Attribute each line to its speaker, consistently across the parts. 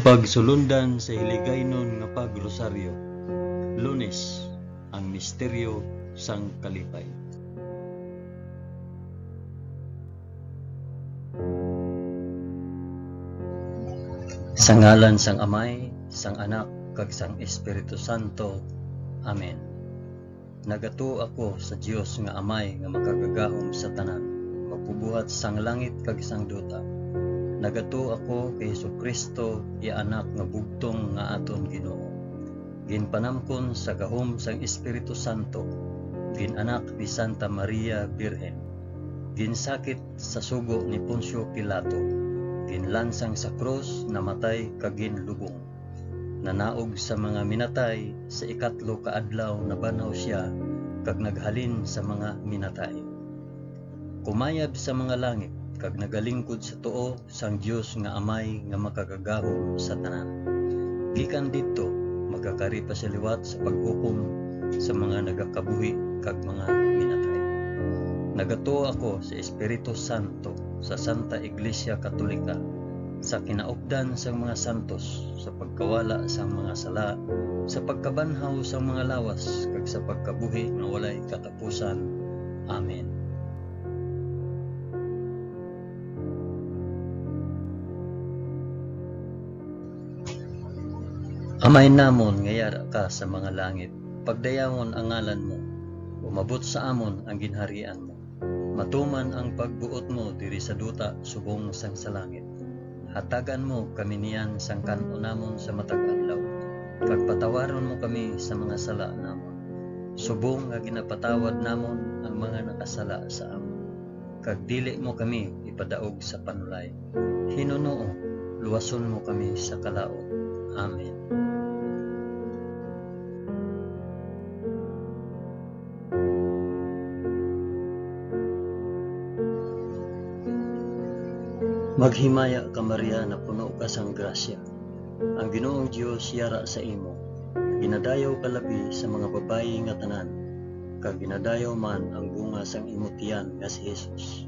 Speaker 1: Pagsulundan sa hiligaynon nga pagrosaryo. Lunes, ang misteryo sang kalipay. Sa ngalan sang Amay, sang Anak, kag sang Espiritu Santo. Amen. Nagato ako sa Dios nga Amay nga makagagahom sa tanan, magbubuhat sang langit kag sang duta. Nagato ako kay Jesucristo, iya anak nga bugtong nga aton Ginoo. Ginpanamkon sa gahom sang Espiritu Santo, ginanak ni Santa Maria Birhen. Ginsakit sa sugo ni Poncio Pilato, ginlansang sa krus, namatay kag ginlubong. Nanaog sa mga minatay, sa ikatlo ka adlaw nabanaw siya kag naghalin sa mga minatay. Kumayab sa mga langit kag nagalingkod sa tuo sang Dios nga Amay nga makagagahom sa tanan. Gikan didto magkakari pa sa liwat sa paghukom sa mga nagakabuhi kag mga minatay. Nagato ako sa Espiritu Santo, sa Santa Iglesia Katolika, sa kinaupdan sang mga santos, sa pagkawala sang mga sala, sa pagkabanhaw sang mga lawas kag sa pagkabuhi nga walay katapusan. Amen. Amay namon nga yara ka sa mga langit, pagdayawon ang ngalan mo, umabot sa amon ang ginharian mo. Matuman ang pagbuot mo diri sa duta subong sang sa langit. Hatagan mo kami niyan sang kan-o namon sa matag adlaw, kag patawaron mo kami sa mga sala namon, subong nga ginapatawad namon ang mga nakasala sa amon. Kag dili mo kami ipadaog sa panulay. Hinunoo, luwason mo kami sa kalaot. Amen. Maghimaya ka Maria na puno ka sang grasya. Ang Ginoong Dios yara sa imo. Ginadayaw ka labi sa mga babayi nga tanan, kag ginadayaw man ang bunga sang imo tiyan nga si Jesus.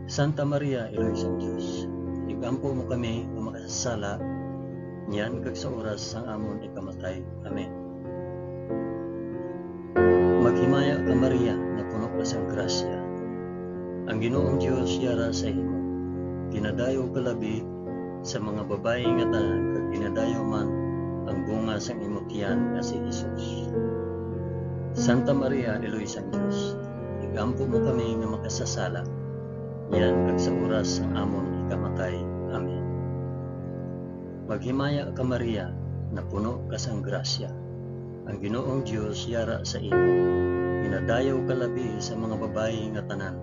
Speaker 1: Santa Maria, Iloy sang Dios, igampo mo kami nga makasasala, niyan kag sa oras sang amon ikamatay. Amen. Maghimaya ka Maria na puno ka sang grasya. Ang Ginoong Dios yara sa imo. Ginadayaw ka labi sa mga babayi nga tanan, kag ginadayaw man ang bunga sang imong tiyan nga si Jesus. Santa Maria, Eloy sang Dios, igampo mo kami nga makasasala, yan kag sa oras sang amon ikamatay. Amen. Maghimaya ka Maria na puno ka sang grasya. Ang Ginoong Dios yara sa imo. Ginadayaw ka labi sa mga babayi nga tanan,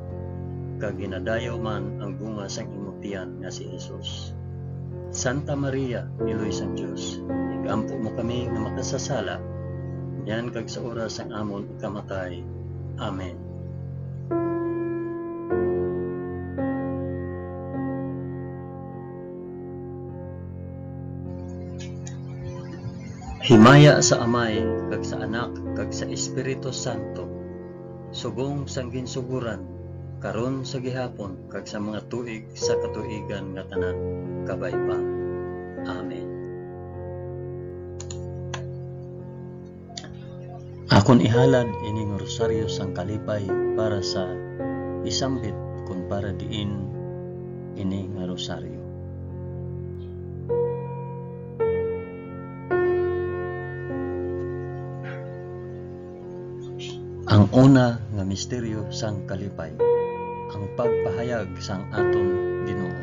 Speaker 1: kag ginadayaw man ang bunga sang imong tiyan nga si Jesus. Santa Maria, Iloy sang Dios, igampo mo kami nga makasasala, yan kag sa oras sang amon ikamatay. Amen. Himaya sa Amay, kag sa Anak, kag sa Espiritu Santo, subong sang ginsuguran, karon sa gihapon kag sa mga tuig sa katuigan nga tanan, kabay pa. Amen. Akon ihalad ining rosaryo sang kalipay para sa isambit kun para diin ini nga rosaryo. Ang una nga misteryo sang kalipay, ang pagpahayag sang aton Ginoo.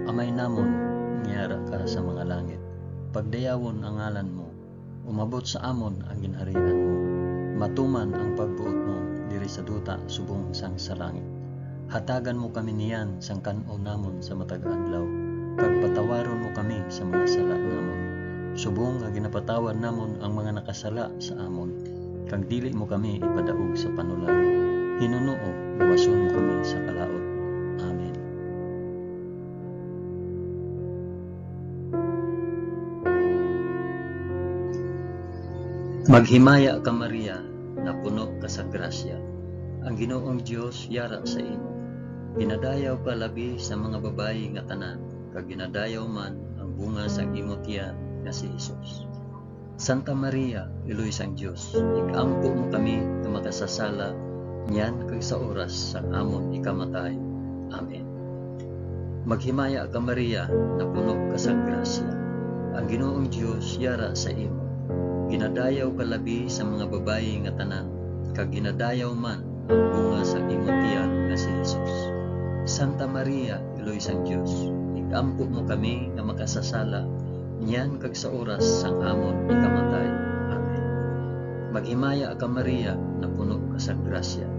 Speaker 1: Amay namon ngiyara ka sa mga langit, pagdayawon ang ngalan mo, umabot sa amon ang ginharian mo. Matuman ang pagbuot mo diri sa duta subong sang sa langit. Hatagan mo kami niyan sang kan-o namon sa matag adlaw, kag patawaron mo kami sa mga sala namon, subong nga ginapatawad namon ang mga nakasala sa amon. Kag dili mo kami ipadaog sa panulay. Hinunoo, luwason mo kami sa kalaot. Amen. Maghimaya ka Maria na puno ka sa grasya. Ang Ginoong Dios yara sa imo. Ginadayaw ka labi sa mga babayi nga tanan, kag ginadayaw man ang bunga sang imong tiyan nga si Jesus. Santa Maria, Iloy sang Dios, igampo mo kami nga makasasala niyan kag sa oras sang amon ikamatay. Amen. Maghimaya ka Maria, na puno ka sang grasya. Ang Ginoong Dios yara sa imo. Ginadayaw ka labi sa mga babayi nga tanan, kag ginadayaw man ang bunga sang imong tiyan nga si Jesus. Santa Maria, Iloy sang Dios, igampo mo kami nga makasasala niyan kag sa oras sang amon ikamatay. Amen. Maghimaya ka Maria, na puno ka sang grasya.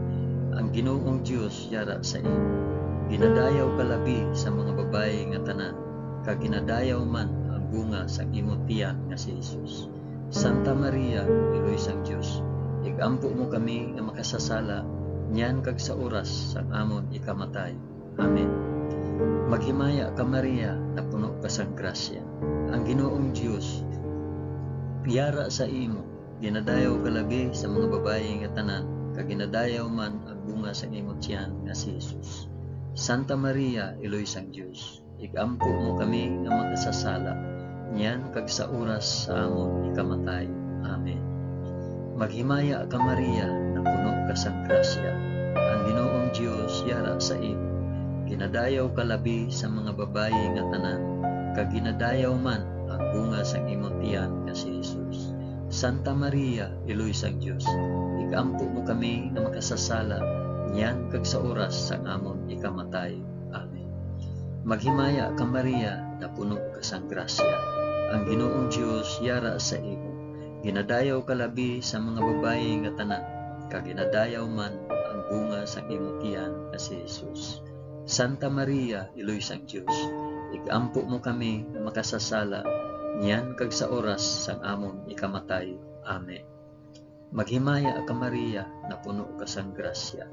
Speaker 1: Ang Ginoong Dios yara sa imo. Ginadayaw ka labi sa mga babayi nga tanan, kag ginadayaw man ang bunga sang imong tiyan nga si Jesus. Santa Maria, Iloy sang Dios, igampo mo kami nga makasasala niyan kag sa oras sang amon ikamatay. Amen. Maghimaya ka Maria, na puno ka sang grasya. Ang Ginoong Dios yara sa imo. Ginadayaw ka labi sa mga babayi nga tanan, kag ginadayaw man ang bunga sa imong tiyan nga si Jesus. Santa Maria, Iloy sang Dios, igampo mo kami nga makasasala niyan kag sa oras sa amon ikamatay. Amen. Maghimaya ka Maria, na puno ka sang grasya. Ang Ginoong Dios yara sa imo. Ginadayaw ka labi sa mga babayi nga tanan, kag ginadayaw man ang bunga sang imong tiyan nga si Jesus. Santa Maria, Iloy sang Dios, igampo mo kami nga makasasala niyan kag sa oras sang amon ikamatay. Amen. Maghimaya ka Maria, na puno ka sang grasya. Ang Ginoong Dios yara sa imo. Ginadayaw ka labi sa mga babayi nga tanan, kag ginadayaw man ang bunga sang imong tiyan nga si Jesus. Santa Maria, Iloy sang Dios, igampo mo kami nga makasasala niyan kag sa oras sang amon ikamatay. Amen. Maghimaya ka Maria, na puno ka sang grasya.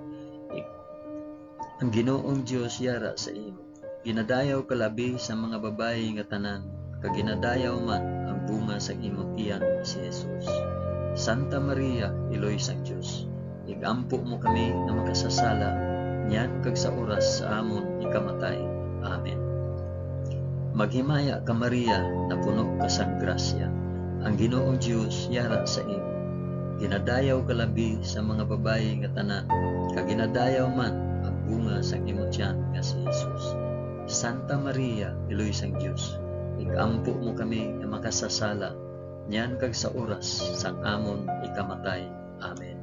Speaker 1: Ang Ginoong Dios yara sa imo. Ginadayaw ka labi sa mga babayi nga tanan, kag ginadayaw man ang bunga sang imong tiyan nga si Jesus. Santa Maria, Iloy sang Dios, igampo mo kami nga makasasala niyan kag sa oras sa amon ikamatay. Amen. Maghimaya ka Maria, na puno ka sang grasya. Ang Ginoong Dios yara sa imo. Ginadayaw ka labi sa mga babayi nga tanan, kag ginadayaw man ang bunga sang imong tiyan nga si Jesus. Santa Maria, Iloy sang Dios, igampo mo kami nga makasasala niyan kag sa oras sang amon ikamatay. Amen.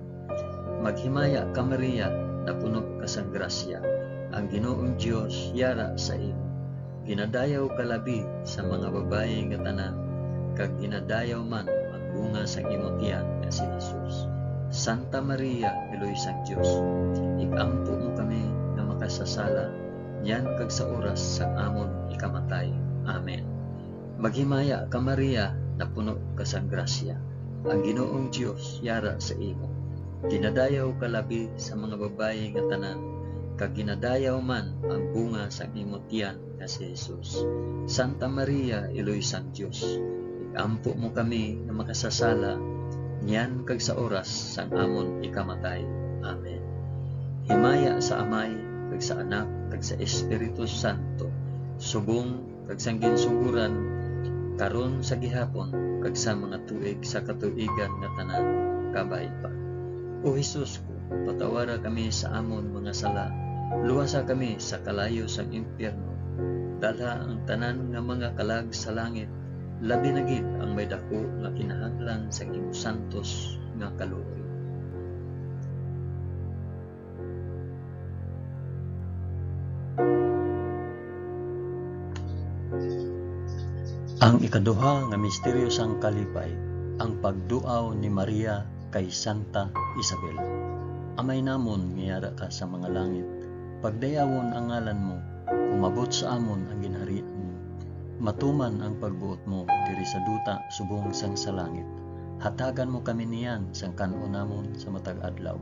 Speaker 1: Maghimaya ka Maria, na puno ka sang grasya. Ang Ginoong Dios yara sa imo. Ginadayaw ka labi sa mga babayi nga tanan, kag ginadayaw man ang bunga sang imong tiyan nga si Jesus. Santa Maria, Iloy sang Dios, igampo mo kami nga makasasala niyan kag sa oras sang amon ikamatay. Amen. Maghimaya ka Maria, na puno ka sang grasya. Ang Ginoong Dios yara sa imo. Ginadayaw ka labi sa mga babayi nga tanan, kag ginadayaw man ang bunga sang imong tiyan nga si Jesus. Santa Maria, Iloy sang Dios, igampo mo kami nga makasasala niyan kag sa oras sang amon ikamatay. Amen. Himaya sa Amay, kag sa Anak, kag sa Espiritu Santo, subong kag sang ginsuguran karon sa gihapon, kag sa mga tuig sa katuigan nga tanan kabay pa. O Jesus ko, patawara kami sa amon mga sala, luwasa kami sa kalayo sang impyerno, dalha ang tanan nga mga kalag sa langit, labi na gid ang may dako nga kinahanglan sa imong santos nga kaluoy. Ang ikaduha nga misteryo sang kalipay, ang pagduaw ni Maria kay Santa Isabel. Amay namon ngiyara ka sa mga langit, pagdayawon ang ngalan mo, umabot sa amon ang ginharian mo. Matuman ang pagbuot mo diri sa duta subong sang sa langit. Hatagan mo kami niyan sang kanon namon sa matag adlaw,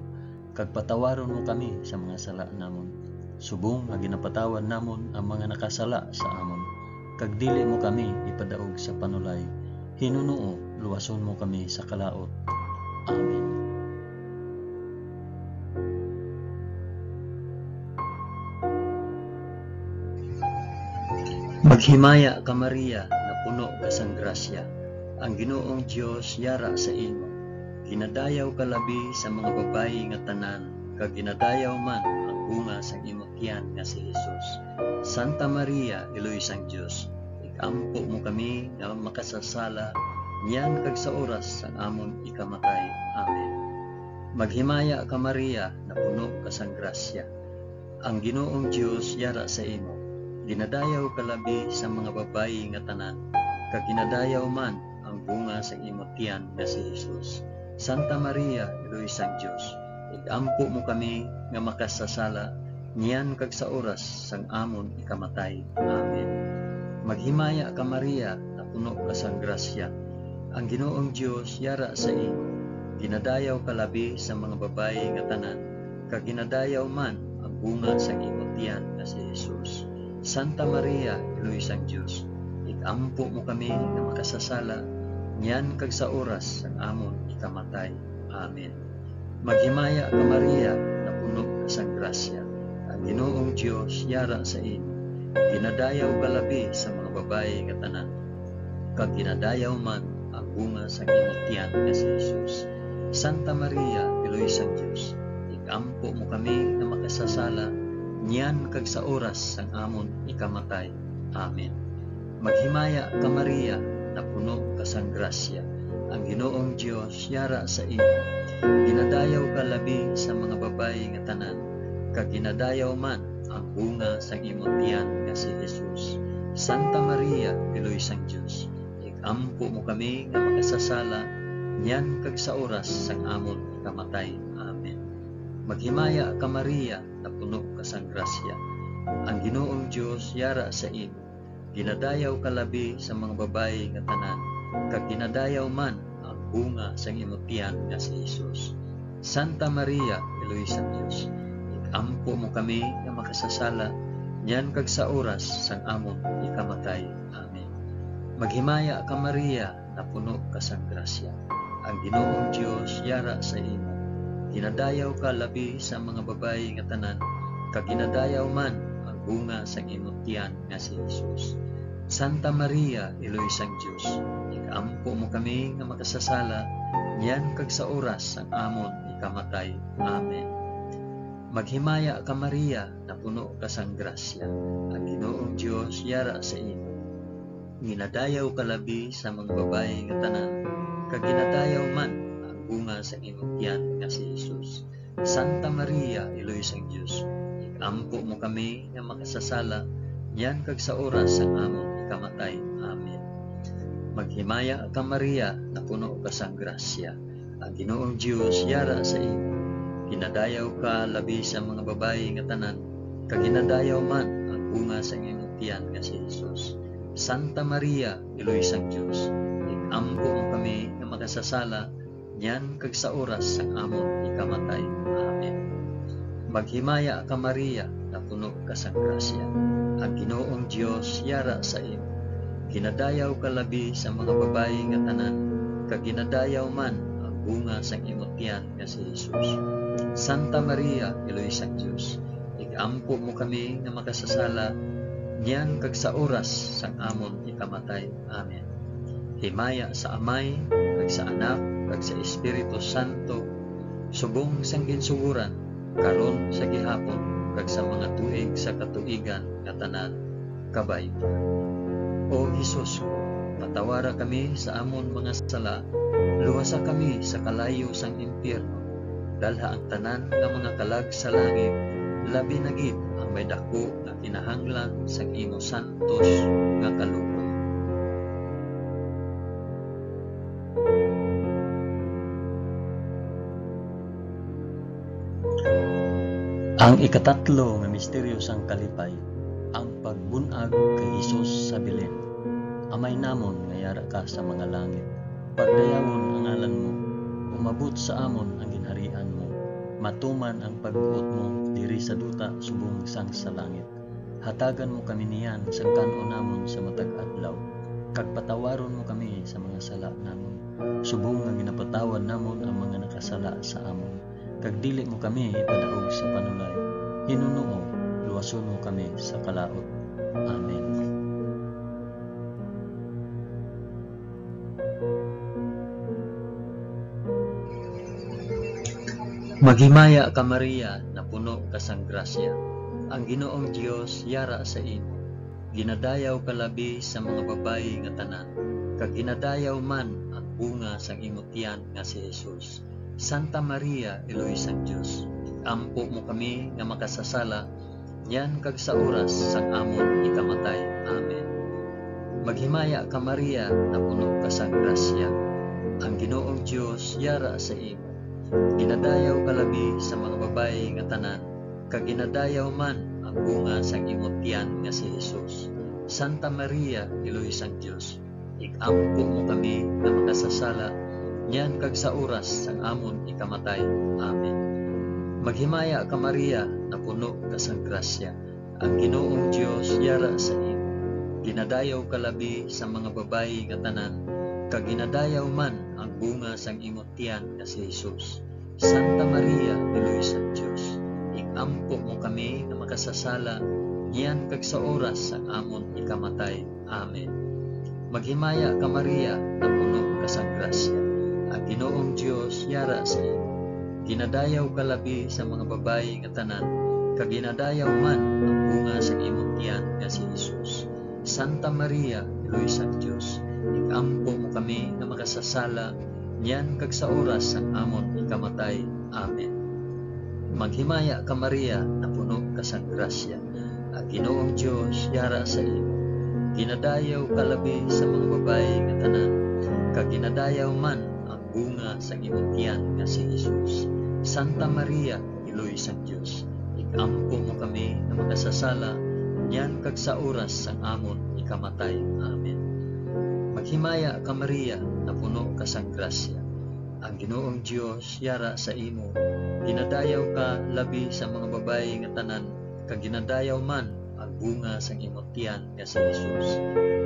Speaker 1: kag patawaron mo kami sa mga sala namon, subong nga ginapatawan namon ang mga nakasala sa amon. Kag dili mo kami ipadaog sa panulay, hinunoo luwason mo kami sa kalaot. Amen. Maghimaya ka Maria, na puno ka sang grasya. Ang Ginoong Dios yara sa imo. Ginadayaw ka labi sa mga babayi nga tanan, kag ginadayaw man ang bunga sang imong tiyan nga si Jesus. Santa Maria, Iloy sang Dios, ikampo mo kami nga makasasala, niyan kag sa oras sang amon ikamatay. Amen. Maghimaya ka Maria, na puno ka sang grasya. Ang Ginoong Dios yara sa imo. Ginadayaw ka labi sa mga babayi nga tanan, kag ginadayaw man ang bunga sa imong tiyan nga si Jesus. Santa Maria, Iloy sang Dios, igampo mo kami nga makasasala, niyan kag sa oras sang amon ikamatay. Amen. Maghimaya ka Maria, na puno ka sang grasya. Ang Ginoong Dios yara sa imo. Ginadayaw ka labi sa mga babayi nga tanan, kag ginadayaw man ang bunga sa imong tiyan nga si Jesus. Santa Maria, Iloy sang Dios, igampo mo kami nga makasasala, niyan kag sa oras sang amon ikamatay. Amen. Maghimaya ka Maria, na puno ka sang grasya. Ang Ginoong Dios yara sa imo. Ginadayaw ka labi sa mga babayi nga tanan, kag ginadayaw man ang bunga sang imong tiyan nga si Jesus. Santa Maria, Iloy sang Dios, igampo mo kami nga makasasala, niyan kag sa oras sang amon ikamatay. Amen. Maghimaya ka Maria, na puno ka sang grasya. Ang Ginoong Dios yara sa imo. Ginadayaw ka labi sa mga babayi nga tanan, kag ginadayaw man ang bunga sang imong tiyan nga si Jesus. Santa Maria, Iloy sang Dios, igampo mo kami nga makasasala, niyan kag sa oras sang amon ikamatay. Amen. Maghimaya ka Maria, na puno ka sang grasya. Ang Ginoong Dios yara sa imo. Ginadayaw ka labi sa mga babayi nga tanan, kag ginadayaw man ang bunga sang imong tiyan nga si Jesus. Santa Maria, Iloy sang Dios, igampo mo kami nga makasasala, niyan kag sa oras sang amon ikamatay. Amen. Maghimaya ka Maria, na puno ka sang grasya. Ang Ginoong Dios yara sa imo. Ginadayaw ka labi sa mga babayi nga tanan, kag ginadayaw man ang bunga sang imong tiyan nga si Jesus. Santa Maria, Iloy sang Dios, igampo mo kami nga makasasala, niyan kag sa oras sang amon ikamatay. Amen. Maghimaya ka Maria, na puno ka sang grasya. Ang Ginoong Dios yara sa imo. Ginadayaw ka labi sa mga babayi nga tanan, kag ginadayaw man ang bunga sa imong tiyan nga si Jesus. Santa Maria, Iloy sang Dios, igampo mo kami nga makasasala, niyan kag sa oras sang amon ikamatay. Amen. Maghimaya ka Maria, na puno ka sang grasya. Ang Ginoong Dios yara sa imo. Ginadayaw ka labi sa mga babayi nga tanan, kag ginadayaw man ang bunga sa imong tiyan nga si Jesus. Santa Maria, Iloy sang Dios, igampo mo kami nga makasasala, niyan kag sa oras sang amon ikamatay. Amen. Maghimaya ka Maria, na puno ka sang grasya. Ang Ginoong Dios yara sa imo. Ginadayaw ka labi sa mga babayi nga tanan, kag ginadayaw man ang bunga sang imong tiyan nga si Jesus. Santa Maria, Iloy sang Dios, igampo mo kami nga makasasala, niyan kag sa oras sang amon ikamatay. Amen. Himaya sa Amay, kag sa Anak, kag sa Espiritu Santo, subong sang ginsuguran, karon sa gihapon, kag sa mga tuig sa katuigan nga tanan, kabay. O Jesus, patawara kami sa amon mga sala, luwasa kami sa kalayo sang impyerno, dalha ang tanan nga mga kalag sa langit, labi na gid ang may dako nga kinahanglan sang imo santos nga kaloob. Ang ikatatlo nga misteryo sang kalipay, ang pagbunag kay Hesus sa Belen. Amay namon nga yara ka sa mga langit, pagdayawon ang ngalan mo, umabot sa amon ang ginharian mo, matuman ang pagbuot mo diri sa duta subong sang sa langit. Hatagan mo kami niyan sang kanon namon sa matag adlaw, kag patawaron mo kami sa mga sala namon, subong nga ginapatawad namon ang mga nakasala sa amon, kag dili mo kami ipadaog sa panulay. Hinunoo, luwason mo kami sa kalaot. Amen. Maghimaya ka Maria, na puno ka sang grasya. Ang Ginoong Dios yara sa imo. Ginadayaw ka labi sa mga babayi nga tanan, kag ginadayaw man ang bunga sang imong tiyan nga si Jesus. Santa Maria, Eloisang Dios, ampo mo kami nga makasasala, yan kag sa oras sang amon ikamatay. Amen. Maghimaya ka Maria, na puno ka sang grasya. Ang Ginoong Dios yara sa imo. Ginadayaw ka labi sa mga babayi nga tanan, kag ginadayaw man ang bunga sang imong tiyan nga si Jesus. Santa Maria, Eloisang Dios, igampo mo kami nga makasasala, yan kag sa oras sang amon ikamatay. Amen. Maghimaya ka Maria, na puno ka sang grasya. Ang Ginoong Dios yara sa imo. Ginadayaw ka labi sa mga babayi nga tanan, kag ginadayaw man ang bunga sang imong tiyan nga si Jesus. Santa Maria, Eloisang Dios, igampo mo kami nga makasasala, yan kag sa oras sang amon ikamatay. Amen. Maghimaya ka Maria, na puno ka sang grasya. Ang Ginoong Dios yara sa imo. Ginadayaw ka labi sa mga babayi nga tanan, kag ginadayaw man ang bunga sang imong tiyan nga si Jesus. Santa Maria, Eloisang Dios, igampo mo kami nga makasasala, yan kag sa oras sang amon ikamatay. Amen. Maghimaya ka Maria, na puno ka sang grasya. Ang Ginoong Dios yara sa imo. Ginadayaw ka labi sa mga babayi nga tanan, kag ginadayaw man ang bunga sang imong tiyan nga si Jesus. Santa Maria, Eloisang Dios, igampo mo kami nga makasasala, yan kag sa oras sang amon ikamatay. Amen. Maghimaya ka Maria, na puno ka sang grasya. Ang Ginoong Dios yara sa imo. Ginadayaw ka labi sa mga babayi nga tanan, kag ginadayaw man ang bunga sang imong tiyan nga si Jesus.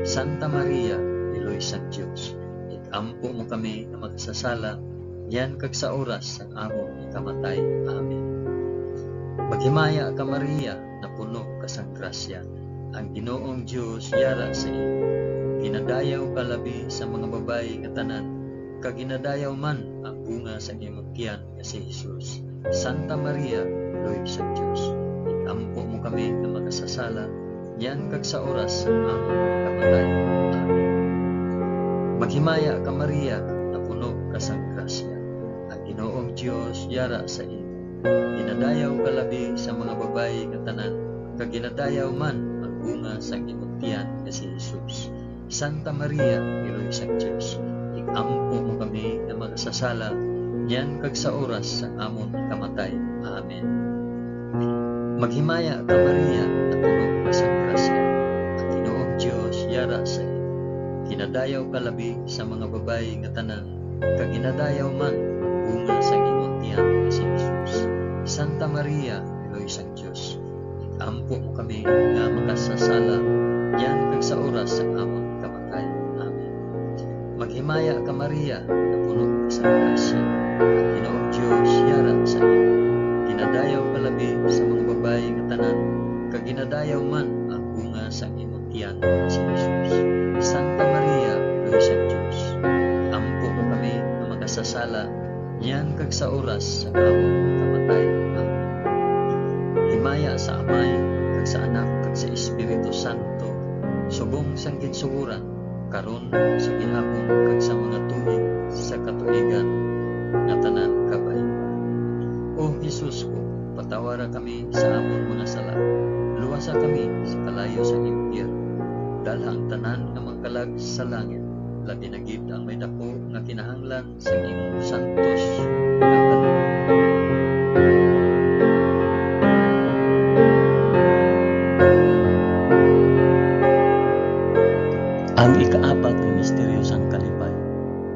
Speaker 1: Santa Maria, Eloisang Dios, igampo mo kami nga makasasala, yan kag sa oras sang amon ikamatay. Amen. Maghimaya ka Maria, na puno ka sang grasya. Ang Ginoong Dios yara sa imo. Ginadayaw ka labi sa mga babayi nga tanan, kag ginadayaw man ang bunga sa imong tiyan nga si Jesus. Santa Maria, Eloisang Dios, igampo mo kami nga makasasala, yan kag sa oras sang amon ikamatay. Amen. Maghimaya ka Maria, na puno ka sang grasya. Ang Ginoong Dios yara sa imo. Ginadayaw ka labi sa mga babayi nga tanan, kag ginadayaw man ang bunga sa imong tiyan nga si Jesus. Santa Maria, Eloisang Dios, igampo mo kami nga makasasala, yan kag sa oras sang amon ikamatay. Amen. Maghimaya ka Maria, na puno ka sang grasya. Ang Ginoong Dios yara sa imo. Ginadayaw ka labi sa mga babayi nga tanan, kag ginadayaw man ang bunga sang imong tiyan nga si Jesus. Santa Maria, Eloisang Dios, igampo mo kami nga makasasala, yan kag sa oras sang amon ikamatay. Amen. Maghimaya ka Maria, na puno ka sang grasya. Ang Ginoong Dios yara sa imo. Ginadayaw ka labi sa mga babayi nga tanan, kag ginadayaw man ang bunga sang imong tiyan nga si Jesus. Santa Maria, Eloisang Dios, igampo mo kami nga makasasala, yan kag sa oras sang amon ikamatay. Amen. Himaya sa Amay, kag sa Anak, kag sa Espiritu Santo, subong sang ginsuguran, karon sa gihapon kag sa mga tuig sa katuigan nga tanan kabay. O Jesus ko, patawara kami sa amon mga sala, luwasa kami sa kalayo sa impyerno, dalhang tanan nga magkalag sa langit, labi na gid ang may dako nga kinahanglan sa imong santos nga kaluoy. Ang ikaapat nga misteryo sang kalipay,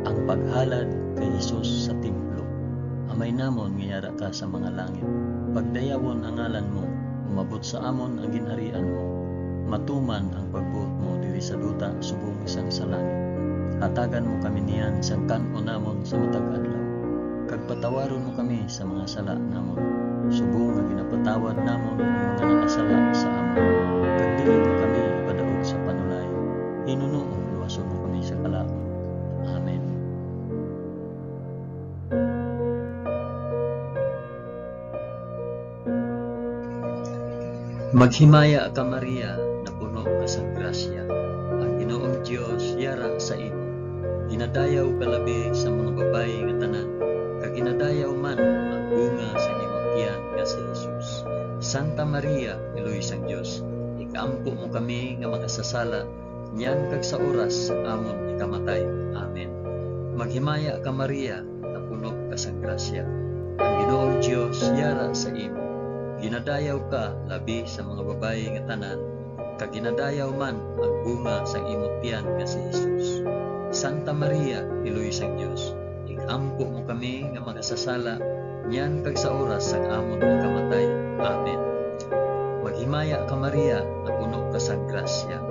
Speaker 1: ang paghalad kay Jesus sa templo. Amay namon nga yara ka sa mga langit, pagdayawon ang ngalan mo, umabot sa amon ang ginharian mo, matuman ang pagbuot mo diri sa duta subong isang sa langit. Hatagan mo kami niyan sang kan-o namon sa matag adlaw, kag patawaron mo kami sa mga sala namon, subong nga ginapatawad namon ang mga nakasala sa amon, kag dili mo kami ipadaog sa panulay, hinunoon luwason mo kami sa kalaon. Amen. Maghimaya ka Maria, na puno ka sa grasya. Ang Ginoong Dios yara sa imo. Ginadayaw ka labi sa mga babayi nga tanan, kag ginadayaw man ang bunga sa imong tiyan nga si Jesus. Santa Maria, Iloy sang Dios, ikampo mo kami nga makasasala, niyan kag sa oras sa amon ikamatay. Amen. Maghimaya ka Maria, na puno ka sa grasya. Ang Ginoong Dios yara sa imo. Ginadayaw ka labi sa mga babayi nga tanan, kag ginadayaw man ang bunga sa imong tiyan nga si Jesus. Santa Maria, Iloy sang Dios, ikampo mo kami nga makasasala, niyan kag sa oras sa amon ikamatay. Amen. Maghimaya ka Maria, na puno ka sa grasya.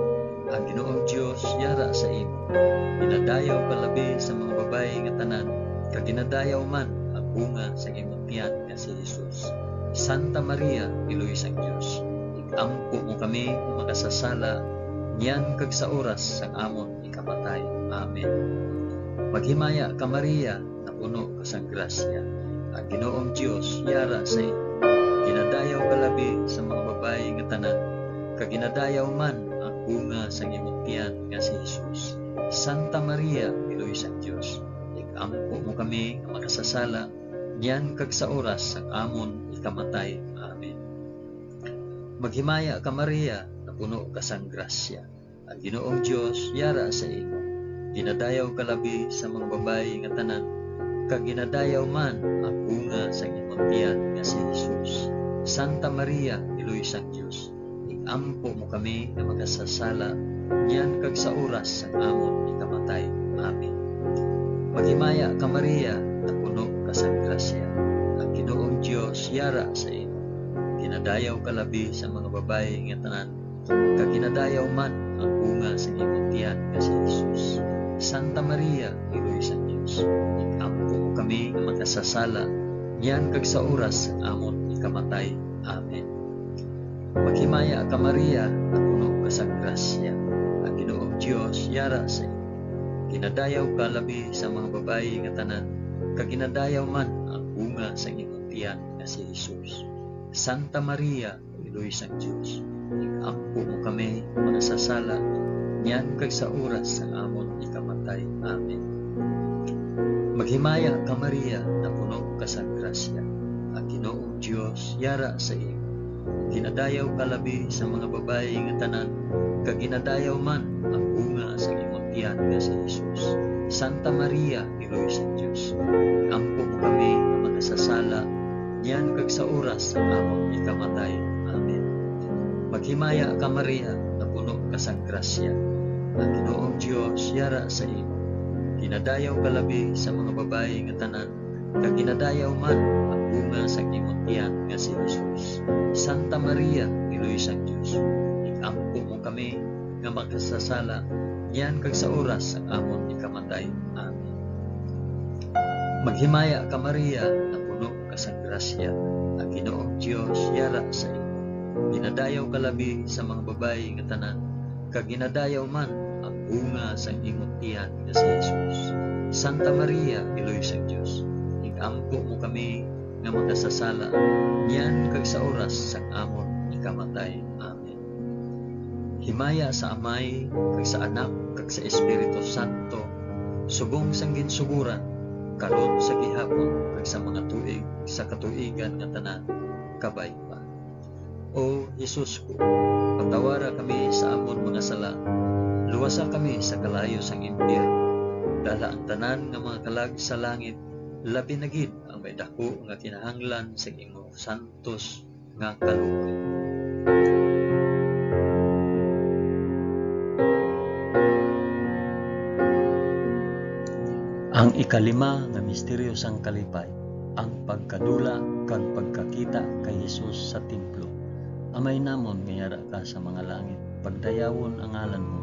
Speaker 1: Ang Ginoong Dios yara sa imo. Ginadayaw ka labi sa mga babayi nga tanan, kag ginadayaw man ang bunga sa imong tiyan nga si Jesus. Santa Maria, Iloy sang Dios, ikampo mo kami nga makasasala, niyan kag sa oras sa amon ikamatay. Amen. Maghimaya ka Maria, na puno ka sa grasya. Ang Ginoong Dios yara sa imo. Ginadayaw ka labi sa mga babayi nga tanan, kag ginadayaw man ang bunga sa imong tiyan nga si Jesus. Santa Maria, Iloy sang Dios, ikampo mo kami nga makasasala, niyan kag sa oras sa amon ikamatay. Amen. Maghimaya ka Maria, na puno ka sa grasya. Ang Ginoong Dios yara sa imo. Ginadayaw ka labi sa mga babayi nga tanan, kag ginadayaw man ang bunga sa imong tiyan nga si Jesus. Santa Maria, Iloy sang Dios, ikampo mo kami nga makasasala, niyan kag sa oras sa amon ikamatay. Amen. Maghimaya ka Maria, na puno ka sa grasya. Ang Ginoong Dios yara sa imo. Ginadayaw ka labi sa mga babayi nga tanan, kag ginadayaw man ang bunga sa imong tiyan nga si Jesus. Santa Maria, Iloy sang Dios, ikampo mo kami nga makasasala, niyan kag sa oras sa amon ikamatay. Amen. Maghimaya ka Maria, na puno ka sa grasya. Ang Ginoong Dios yara sa imo. Ginadayaw ka labi sa mga babayi nga tanan, kag ginadayaw man ang bunga sa imong tiyan nga si Jesus. Santa Maria, Iloy sang Dios, ikampo mo kami nga makasasala, niyan kag sa oras sa amon ikamatay. Amen. Maghimaya ka Maria, na puno ka sa grasya. Ang Ginoong Dios yara sa imo. Ginadayaw ka labi sa mga babayi nga tanan, kag ginadayaw man ang bunga sa imong tiyan nga si Jesus. Santa Maria, Iloy sang Dios, ikampo mo kami nga makasasala, niyan kag sa oras sa amon ikamatay. Amen. Maghimaya ka Maria, na puno ka sa grasya. Ang Ginoong Dios yara sa imo. Ginadayaw ka labi sa mga babayi nga tanan, kag ginadayaw man ang bunga sa imong tiyan nga si Jesus. Santa Maria, Iloy sang Dios, ikampo mo kami nga makasasala, niyan kag sa oras sa amon ikamatay. Amen. Maghimaya ka Maria, na puno ka sa grasya. Ang Ginoong Dios yara sa imo. Ginadayaw ka labi sa mga babayi nga tanan, kag ginadayaw man ang bunga sa imong tiyan nga si Jesus. Santa Maria, Iloy sang Dios, ikampo mo kami nga makasasala, niyan kag sa oras sa amon ikamatay. Amen. Himaya sa Amay, kag sa Anak, kag sa Espiritu Santo, subong sang ginsuguran, karon sa gihapon, kag sa mga tuig sa katuigan nga tanan, kabay pa. O Jesus ko, patawara kami sa amon mga sala, luwasa kami sa kalayo sang impyerno, dala ang tanan nga mga kalag sa langit, labi na gid ang may dako nga kinahanglan sa imong santos nga kalugod. Ang ikalima nga misteryo sang kalipay, ang pagkadula kag pagkakita kay Jesus sa templo. Amay namon nga yara ka sa mga langit, pagdayawon ang ngalan mo,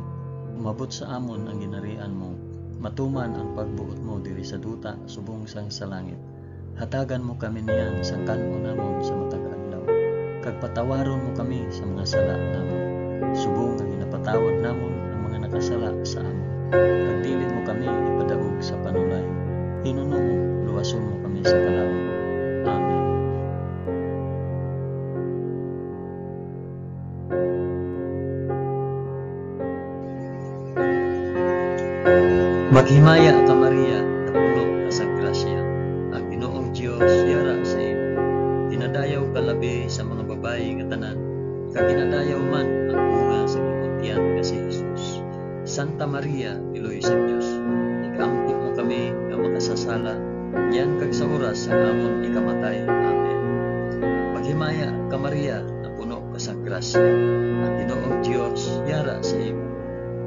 Speaker 1: umabot sa amon ang ginarian mo, matuman ang pagbuot mo diri sa duta subong sang sa langit. Hatagan mo kami niyan sang kanon namon sa matag adlaw, kag patawaron mo kami sa mga sala namon, subong nga ginapatawad namon ang mga nakasala sa amon. Kag dili mo kami ipadagog sa panulay, hinuno mo, luwason mo kami sa kalawa. Amen. Maghimaya ka Maria, na puno ka sa grasya. Ang Ginoong Dios yara sa imo. Ginadayaw ka labi sa mga babayi nga tanan, kag ginadayaw man ang bunga sa imong tiyan nga si Jesus. Santa Maria, Iloy sa Dios, ikaampo mo kami nga makasasala, yan kag sa oras sa amon ikamatay. Amen. Maghimaya ka Maria, na puno ka sa grasya. Ang Ginoong Dios yara sa imo.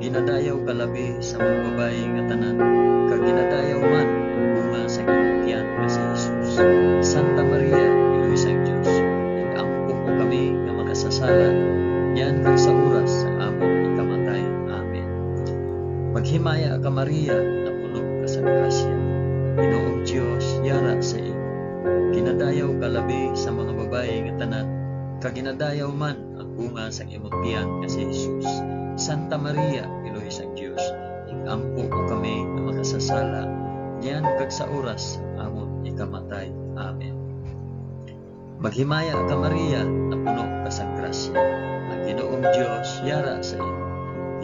Speaker 1: Ginadayaw ka labi sa mga babayi nga tanan, kag ginadayaw man ang bunga sa imong tiyan nga si Jesus. Santa Maria, Iloy sa Dios, ikaampo mo kami nga makasasala, yan kag sa oras sa amon ikamatay. Amen. Maghimaya ka Maria, na puno ka sa grasya. Ginoong Dios yara sa imo. Ginadayaw ka labi sa mga babayi nga tanan, kag ginadayaw man ang bunga sa imong tiyan nga si Jesus. Santa Maria, Iloy sa Dios, ikaampo mo kami nga makasasala, yan kag sa oras sa amon ikamatay. Amen. Maghimaya ka Maria, na puno ka sa grasya. Ang Ginoong Dios yara sa imo.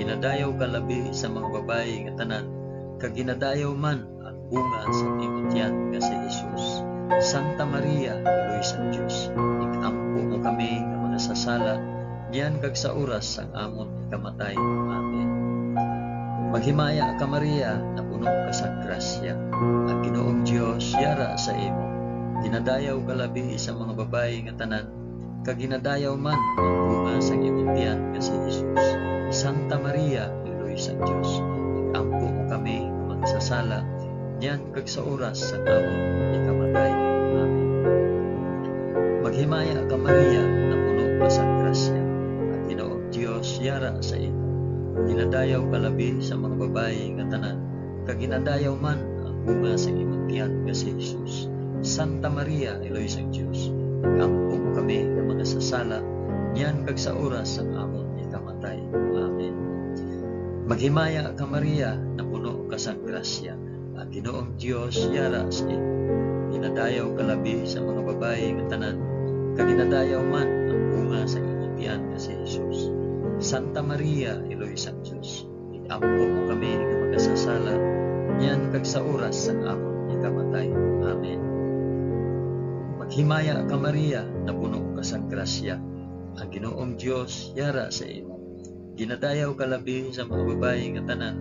Speaker 1: Ginadayaw ka labi sa mga babayi nga tanan, kag ginadayaw man ang bunga sa imong tiyan nga si Jesus. Santa Maria, Iloy sa Dios, ikaampo mo kami nga makasasala, yan kag sa oras sang amon ikamatay. Amen. Maghimaya ka Maria, na puno ka sa grasya. Ang Ginoong Dios yara sa imo. Ginadayaw ka labi sa mga babayi nga tanan, kag ginadayaw man ang bunga sang imong tiyan nga si Jesus. Santa Maria, Iloy sa Dios, ikaampo mo kami nga makasasala, yan kag sa oras sang amon ikamatay. Amen. Maghimaya ka Maria, na puno ka sa grasya. Diyos yara sa imo. Ginadayaw ka labi sa mga babayi nga tanan, kag ginadayaw man ang bunga sa imong tiyan nga si Jesus. Santa Maria, Iloy sa Dios, ikaampo mo kami nga makasasala, yan kag sa oras sang amon ikamatay. Amen. Maghimaya ka Maria, na puno ka sa grasya. Ang Ginoong Dios yara sa imo. Ginadayaw ka labi sa mga babayi nga tanan, kag ginadayaw man ang bunga sa imong tiyan nga si Jesus. Santa Maria, Iloy sa Dios, ikaampo mo kami nga makasasala, yan kag sa oras sang amon ikamatay. Amen. Maghimaya ka Maria, na puno ka sa grasya. Ang Ginoong Dios yara sa imo. Ginadayaw ka labi sa mga babayi nga tanan,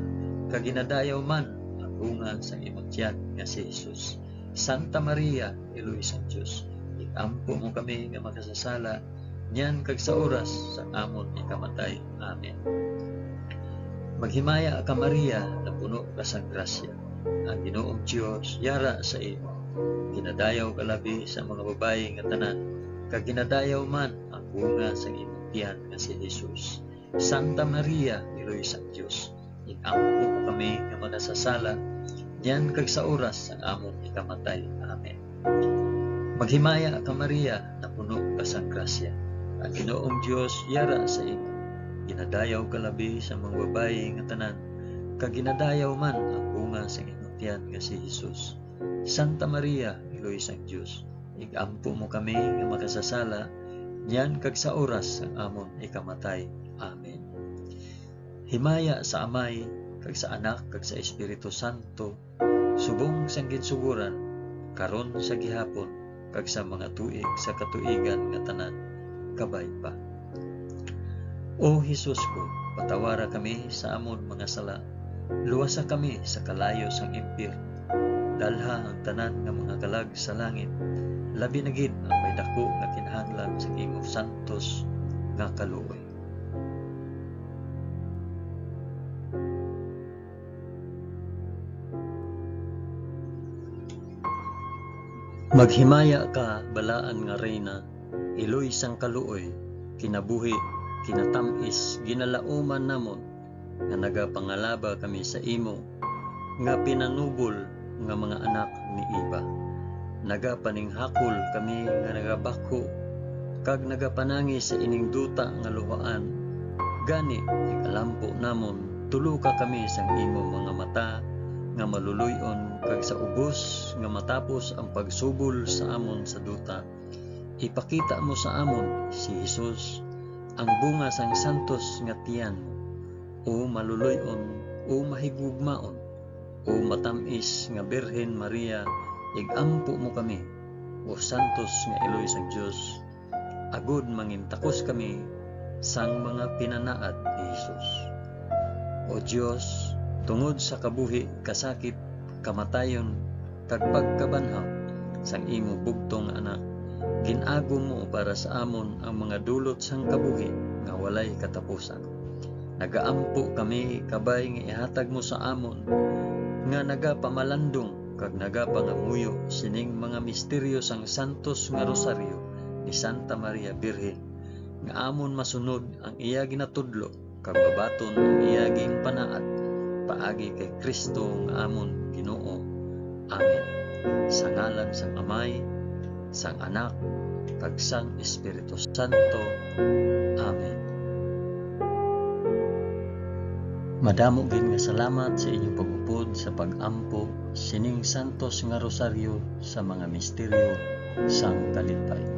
Speaker 1: kag ginadayaw man ang bunga sa imong tiyan nga si Jesus. Santa Maria, Iloy sa Dios, ikaampo mo kami nga makasasala, yan kag sa oras sa amon ikamatay. Amen. Maghimaya ka Maria, na puno ka sa grasya. Ang Ginoong Dios yara sa imo. Ginadayaw ka labi sa mga babayi nga tanan, kag ginadayaw man ang bunga sa imong tiyan nga si Jesus. Santa Maria, Iloy sa Dios, ikaampo mo kami nga makasasala, yan kag sa oras sa amon ikamatay. Amen. Maghimaya ka Maria, na puno ka sa grasya. Ang Ginoong Dios yara sa imo. Ginadayaw ka labi sa mga babayi nga tanan, kag ginadayaw man ang bunga sa imong tiyan nga si Jesus. Santa Maria, Iloy sa Dios, ikaampo mo kami nga makasasala, yan kag sa oras ang amon ikamatay. Amen. Himaya sa Amay, kag sa Anak, kag sa Espiritu Santo, subong sang ginsuguran, karon sa gihapon, kag sa mga tuig sa katuigan nga tanan, kabay pa. O Jesus ko, patawara kami sa amon mga sala, luwasa kami sa kalayo sang impyerno, dalha ang tanan nga mga kalag sa langit, labi na gid ang may dako nga kinahanglan sa imong santos nga kaluoy. Maghimaya ka balaan nga reyna, iloy sang kaluoy, kinabuhi, kinatamis, ginalauman namon, nga nagapangalaba kami sa imo, nga pinanubol nga mga anak ni Iba. Nagapaninghakol kami nga nagabako, kag nagapanangi sa ining duta nga luhaan, gani ikalampo namon, tuluka kami sang imo mga mata, nga maluluyon, kag sa ubos nga matapos ang pagsubol sa amon sa duta, ipakita mo sa amon si Jesus, ang bunga sang santos nga tiyan mo, o maluluyon, o o mahigugmaon o matamis nga Birhen Maria, igampo mo kami. O santos nga iloy sa Dios, agud mangintakos kami sang mga pinanaad ni Hesus. O Dios, tungod sa kabuhi, kasakit, kamatayon, kag pagkabanhaw sang imo bugtong anak, ginago mo para sa amon ang mga dulot sang kabuhi nga walay katapusan. Nagaampo kami kabay nga ihatag mo sa amon nga nagapamalandong kag nagapangamuyo sining mga misteryo sang santos nga rosaryo ni Santa Maria Birhen, nga amon masunod ang iya ginatudlo kag babaton ang iya ging panaad paagi kay Kristo nga amon Ginoo. Amen. Sa ngalan sang Amay, sang Anak, kag sang Espiritu Santo. Amen. Madamo gid nga salamat sa inyong pag-upod sa pag-ampo sining santos nga rosaryo sa mga misteryo sang kalipay.